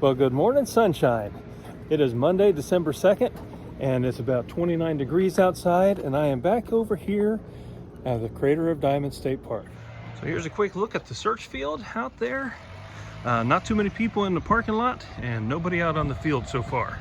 Well, good morning, sunshine. It is Monday, December 2nd, and it's about 29 degrees outside, and I am back over here at the Crater of Diamonds State Park. So here's a quick look at the search field out there. Not too many people in the parking lot, and nobody out on the field so far.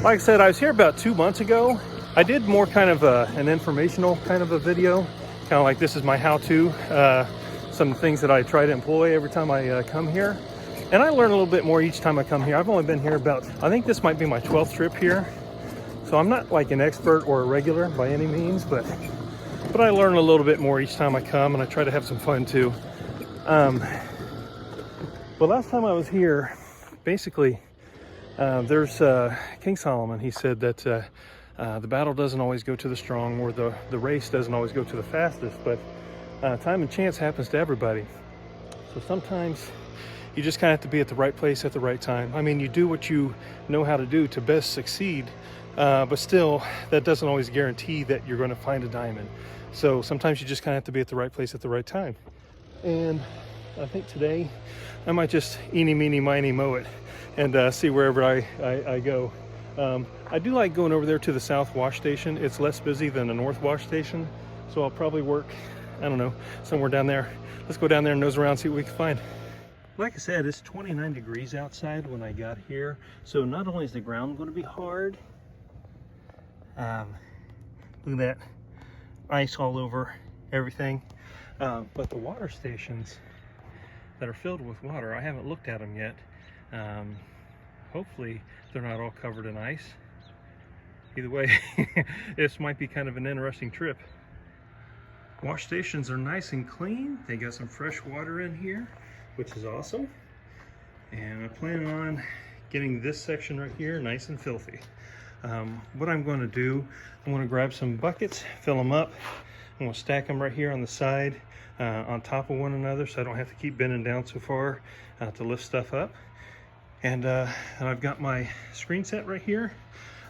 Like I said, I was here about 2 months ago. I did more kind of an informational kind of a video, kind of like this is my how-to, some of the things that I try to employ every time I come here. And I learn a little bit more each time I come here. I've only been here about, I think this might be my 12th trip here. So I'm not like an expert or a regular by any means, but I learn a little bit more each time I come, and I try to have some fun too. But last time I was here, basically, there's King Solomon. He said that the battle doesn't always go to the strong, or the race doesn't always go to the fastest, but time and chance happens to everybody. So sometimes you just kind of have to be at the right place at the right time. I mean, you do what you know how to do to best succeed, but still, that doesn't always guarantee that you're going to find a diamond. So sometimes you just kind of have to be at the right place at the right time. And I think today I might just eeny, meeny, miny, moe it and see wherever I go. I do like going over there to the South Wash Station. It's less busy than the North Wash Station, so I'll probably work, I don't know, somewhere down there. Let's go down there and nose around, see what we can find. Like I said, it's 29 degrees outside when I got here, so not only is the ground going to be hard, look at that ice all over everything, but the water stations that are filled with water, I haven't looked at them yet. Hopefully they're not all covered in ice. Either way, this might be kind of an interesting trip. Wash stations are nice and clean. They got some fresh water in here, which is awesome. And I'm planning on getting this section right here nice and filthy. What I'm going to do, I'm going to grab some buckets, fill them up. I'm going to stack them right here on the side, on top of one another, so I don't have to keep bending down so far to lift stuff up. And I've got my screen set right here.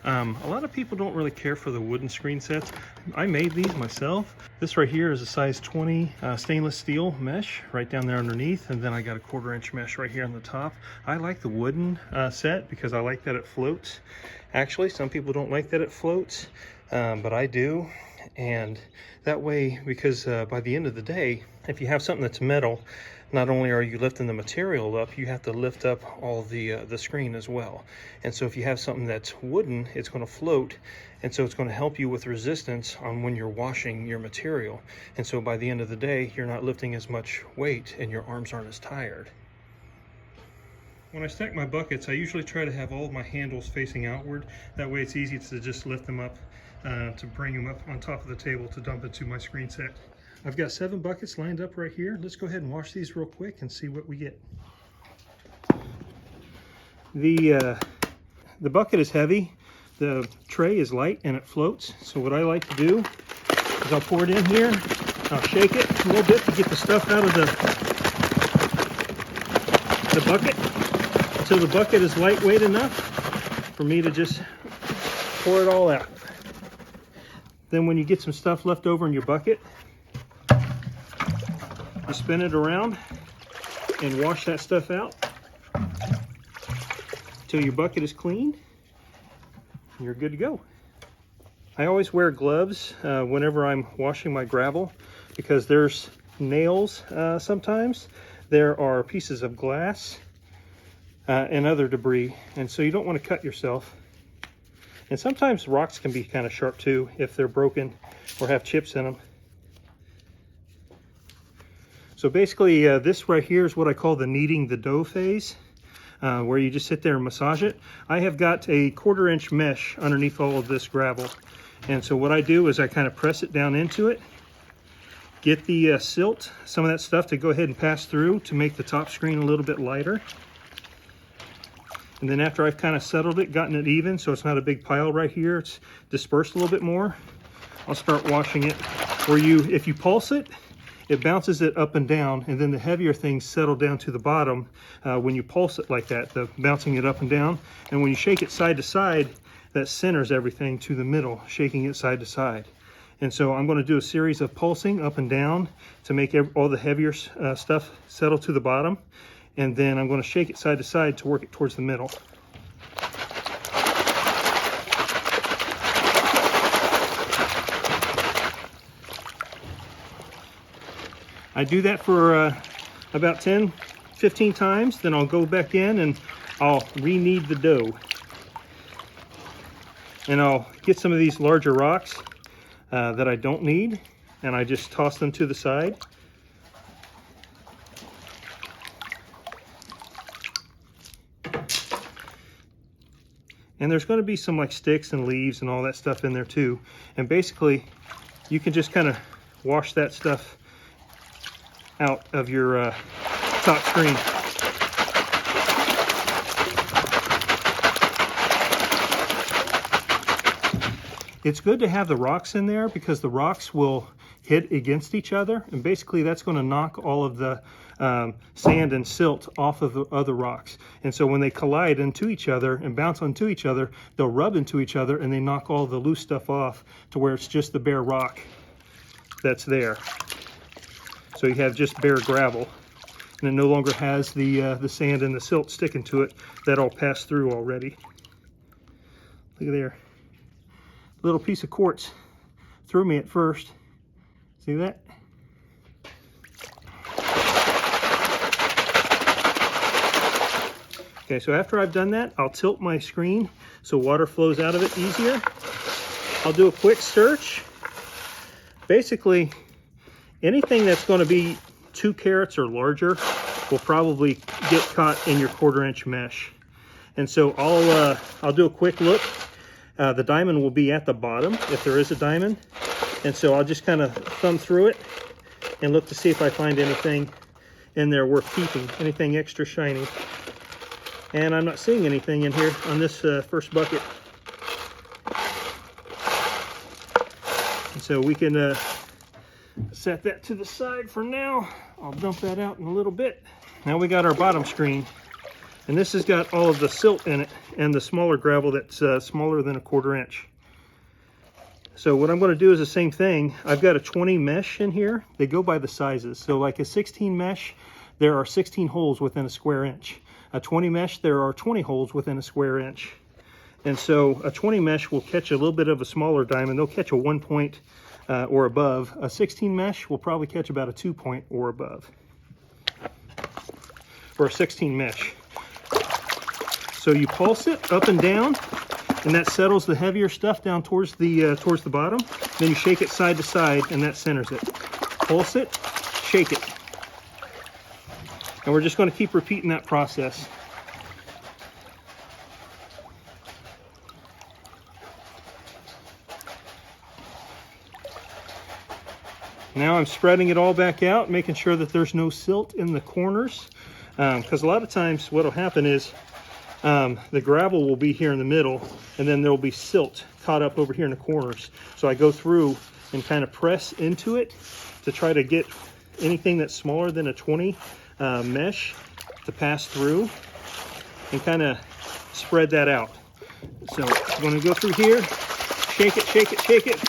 A lot of people don't really care for the wooden screen sets. I made these myself. This right here is a size 20 stainless steel mesh right down there underneath, and then I got a 1/4 inch mesh right here on the top. I like the wooden set because I like that it floats. Actually, some people don't like that it floats, but I do. And that way, because by the end of the day, if you have something that's metal, not only are you lifting the material up, you have to lift up all the screen as well. And so if you have something that's wooden, it's going to float, and so it's going to help you with resistance on when you're washing your material. And so by the end of the day, you're not lifting as much weight and your arms aren't as tired. When I stack my buckets, I usually try to have all of my handles facing outward. That way it's easy to just lift them up, to bring them up on top of the table to dump into my screen set. I've got 7 buckets lined up right here. Let's go ahead and wash these real quick and see what we get. The bucket is heavy. The tray is light and it floats. So what I like to do is I'll pour it in here. I'll shake it a little bit to get the stuff out of the bucket until the bucket is lightweight enough for me to just pour it all out. Then when you get some stuff left over in your bucket, you spin it around and wash that stuff out until your bucket is clean and you're good to go. I always wear gloves whenever I'm washing my gravel because there's nails sometimes. There are pieces of glass and other debris, and so you don't want to cut yourself. And sometimes rocks can be kind of sharp too if they're broken or have chips in them. So basically this right here is what I call the kneading the dough phase, where you just sit there and massage it. I have got a 1/4 inch mesh underneath all of this gravel. And so what I do is I kind of press it down into it, get the silt, some of that stuff to go ahead and pass through to make the top screen a little bit lighter. And then after I've kind of settled it, gotten it even, so it's not a big pile right here, it's dispersed a little bit more, I'll start washing it. Where if you pulse it, it bounces it up and down, and then the heavier things settle down to the bottom when you pulse it like that, the bouncing it up and down. And when you shake it side to side, that centers everything to the middle, shaking it side to side. And so I'm going to do a series of pulsing up and down to make all the heavier stuff settle to the bottom. And then I'm going to shake it side to side to work it towards the middle. I do that for about 10-15 times, then I'll go back in and I'll re-knead the dough. And I'll get some of these larger rocks that I don't need, and I just toss them to the side. And there's going to be some like sticks and leaves and all that stuff in there too. And basically, you can just kind of wash that stuff out of your top screen. It's good to have the rocks in there because the rocks will hit against each other, and basically that's going to knock all of the sand and silt off of the other rocks. And so when they collide into each other and bounce onto each other, they'll rub into each other and they knock all the loose stuff off to where it's just the bare rock that's there. So you have just bare gravel, and it no longer has the sand and the silt sticking to it. That all passed through already. Look at there. Little piece of quartz threw me at first. See that? Okay, so after I've done that, I'll tilt my screen so water flows out of it easier. I'll do a quick search. Basically, anything that's going to be 2 carats or larger will probably get caught in your 1/4 inch mesh. And so I'll do a quick look. The diamond will be at the bottom if there is a diamond. And so I'll just kind of thumb through it and look to see if I find anything in there worth keeping, anything extra shiny. And I'm not seeing anything in here on this first bucket. And so we can set that to the side for now. I'll dump that out in a little bit. Now we got our bottom screen, and this has got all of the silt in it and the smaller gravel that's smaller than a 1/4 inch. So what I'm going to do is the same thing. I've got a 20 mesh in here. They go by the sizes. So like a 16 mesh, there are 16 holes within a square inch. A 20 mesh, there are 20 holes within a square inch. And so a 20 mesh will catch a little bit of a smaller diamond. They'll catch a 1 point or above. A 16 mesh will probably catch about a 2 point or above for a 16 mesh. So you pulse it up and down, and that settles the heavier stuff down towards the bottom. Then you shake it side to side, and that centers it. Pulse it, shake it. And we're just going to keep repeating that process. Now I'm spreading it all back out, making sure that there's no silt in the corners. Because a lot of times what will happen is the gravel will be here in the middle, and then there will be silt caught up over here in the corners. So I go through and kind of press into it to try to get anything that's smaller than a 20 mesh to pass through, and kind of spread that out. So I'm going to go through here, shake it, shake it, shake it,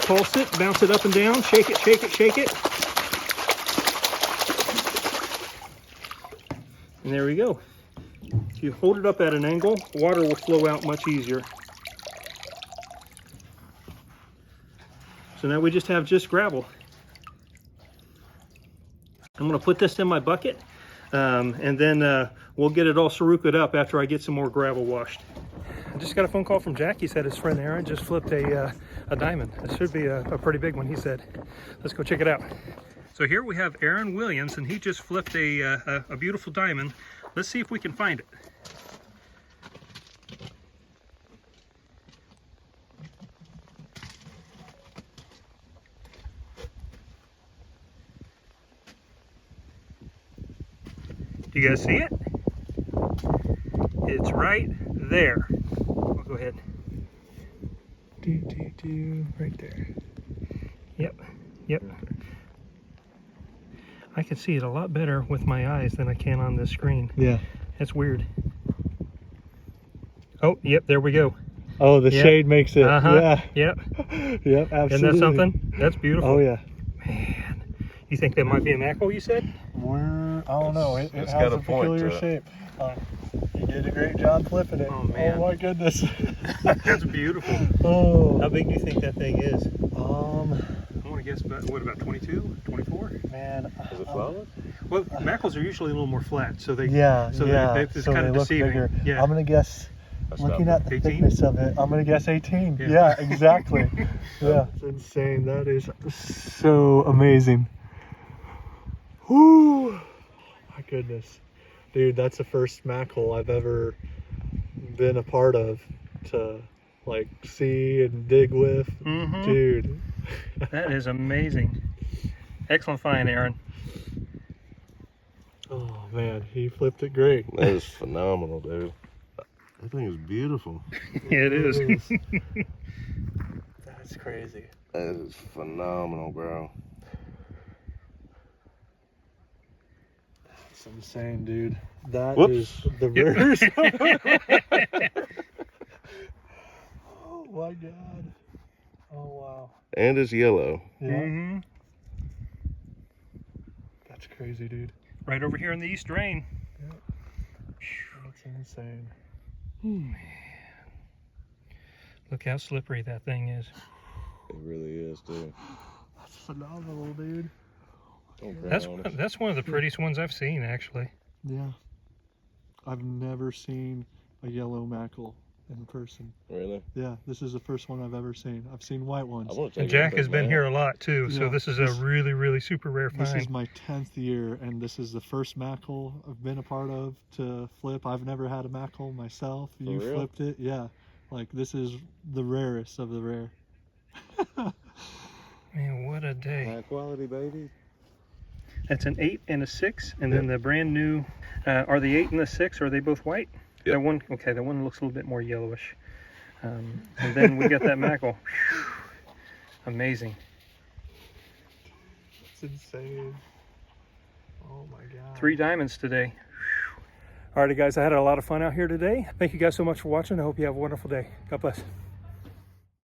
pulse it, bounce it up and down, shake it, shake it, shake it. And there we go. If you hold it up at an angle, water will flow out much easier. So now we just have gravel. I'm going to put this in my bucket, and then we'll get it all sarukaed up after I get some more gravel washed. I just got a phone call from Jack. He said his friend Aaron just flipped a diamond. It should be a pretty big one, he said. Let's go check it out. So here we have Aaron Williams, and he just flipped a beautiful diamond. Let's see if we can find it. Do you guys see it? It's right there. I'll go ahead. Right there. Yep. I can see it a lot better with my eyes than I can on this screen. Yeah. That's weird. Oh, yep, there we go. Oh, the shade makes it. Yeah. Yep. Yep, absolutely. Isn't that something? That's beautiful. Oh, yeah. Man. You think that might be a mackerel, you said? I don't know. It It's has got a point peculiar to it. shape. You did a great job flipping it. Oh, man. Oh, my goodness. That's beautiful. Oh. How big do you think that thing is? I want to guess about, what, about 22, 24? Man. Is it flawless? Well, mackerels are usually a little more flat, so they It's it's kind of look deceiving. bigger. Yeah. I'm gonna guess. That's Looking not at the 18? thickness of it, I'm gonna guess 18. Yeah. Yeah, exactly. Yeah, it's insane. That is so amazing. Whoo! My goodness, dude, that's the first mackerel I've ever been a part of to like see and dig with. Mhm. Dude, That is amazing. Excellent find, Aaron. oh man, he flipped it great. That is phenomenal, dude. That thing is beautiful. It is. That's crazy. That is phenomenal, bro. That's insane, dude. That Whoops. is the rarest. Oh my god. Oh wow. And it's yellow. Yeah. Mm-hmm. That's crazy, dude. Right over here in the East Drain. That's insane. Man. Look how slippery that thing is. It really is, dude. That's phenomenal, dude. Don't cry on us. That's one of the prettiest ones I've seen, actually. Yeah. I've never seen a yellow mackerel in person. Really? Yeah, this is the first one I've ever seen. I've seen white ones. I want to And take Jack it has been back. here a lot too, so Yeah, this is this- a really, really super rare This find. is my 10th year, and this is the first mackerel I've been a part of to flip. I've never had a mackerel myself. You real? flipped it, yeah. Like, this is the rarest of the rare. Man, what a day. High quality, baby. That's an 8 and a 6, and then the brand new, are the 8 and the 6, are they both white? Yep. That one, okay, that one looks a little bit more yellowish. And then we got that mackerel. Whew. Amazing. It's insane. Oh my god. 3 diamonds today. All right, guys, I had a lot of fun out here today. Thank you guys so much for watching. I hope you have a wonderful day. God bless.